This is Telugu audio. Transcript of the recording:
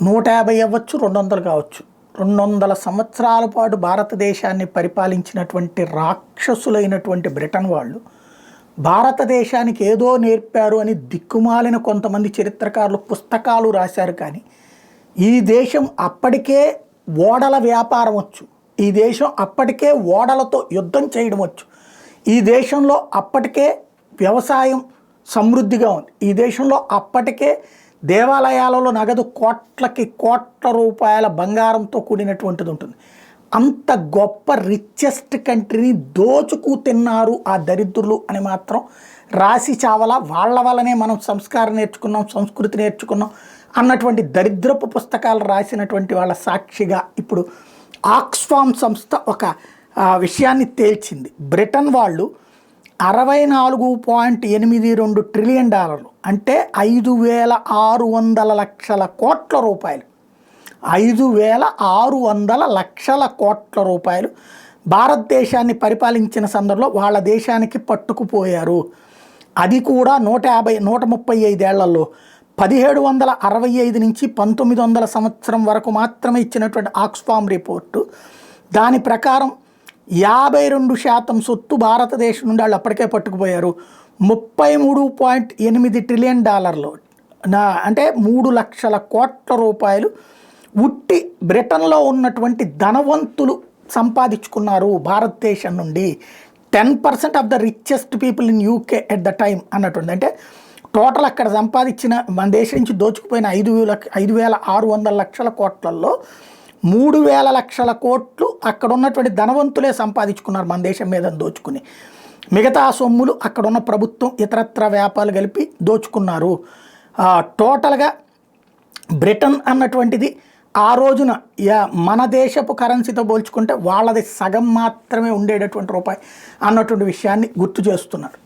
150 అవ్వచ్చు, 200 కావచ్చు. 200 సంవత్సరాల పాటు భారతదేశాన్ని పరిపాలించినటువంటి రాక్షసులైనటువంటి బ్రిటన్ వాళ్ళు భారతదేశానికి ఏదో నేర్పారు అని దిక్కుమాలిన కొంతమంది చరిత్రకారులు పుస్తకాలు రాశారు. కానీ ఈ దేశం అప్పటికే ఓడల వ్యాపారం వచ్చు, ఈ దేశం అప్పటికే ఓడలతో యుద్ధం చేయడం వచ్చు, ఈ దేశంలో అప్పటికే వ్యవసాయం సమృద్ధిగా ఉంది, ఈ దేశంలో అప్పటికే దేవాలయాలలో నగదు కోట్ల రూపాయల బంగారంతో కూడినటువంటిది ఉంటుంది. అంత గొప్ప రిచెస్ట్ కంట్రీని దోచుకు తిన్నారు ఆ దరిద్రులు అని మాత్రం రాసి చావల. వాళ్ళ వల్లనే మనం సంస్కారం నేర్చుకున్నాం, సంస్కృతి నేర్చుకున్నాం అన్నటువంటి దరిద్రపు పుస్తకాలు రాసినటువంటి వాళ్ళ సాక్షిగా ఇప్పుడు ఆక్స్ఫామ్ సంస్థ ఒక విషయాన్ని తేల్చింది. బ్రిటన్ వాళ్ళు 64.82 ట్రిలియన్ డాలర్లు అంటే 5,600 లక్షల కోట్ల రూపాయలు, 5,600 లక్షల కోట్ల రూపాయలు భారతదేశాన్ని పరిపాలించిన సందర్భంలో వాళ్ళ దేశానికి పట్టుకుపోయారు. అది కూడా 135 ఏళ్లలో 1765 నుంచి 1900 సంవత్సరం వరకు మాత్రమే ఇచ్చినటువంటి ఆక్స్ఫామ్ రిపోర్టు. దాని ప్రకారం 52% సొత్తు భారతదేశం నుండి వాళ్ళు అప్పటికే పట్టుకుపోయారు. 33.8 ట్రిలియన్ డాలర్లు అంటే 3 లక్షల కోట్ల రూపాయలు ఉట్టి బ్రిటన్లో ఉన్నటువంటి ధనవంతులు సంపాదించుకున్నారు భారతదేశం నుండి. 10% of the richest people in UK at the time అన్నట్టుంది. అంటే టోటల్ అక్కడ సంపాదించిన మన దేశం నుంచి దోచుకుపోయిన 5,600 లక్షల కోట్లలో 3,000 లక్షల కోట్లు అక్కడ ఉన్నటువంటి ధనవంతులే సంపాదించుకున్నారు మన దేశం మీద దోచుకుని. మిగతా సొమ్ములు అక్కడ ఉన్న ప్రభుత్వం ఇతరత్ర వ్యాపారాలు కలిపి దోచుకున్నారు. టోటల్గా బ్రిటన్ అన్నటువంటిది ఆ రోజున మన దేశపు కరెన్సీతో పోల్చుకుంటే వాళ్ళది సగం మాత్రమే ఉండేటటువంటి రూపాయి అన్నటువంటి విషయాన్ని గుర్తు చేస్తున్నారు.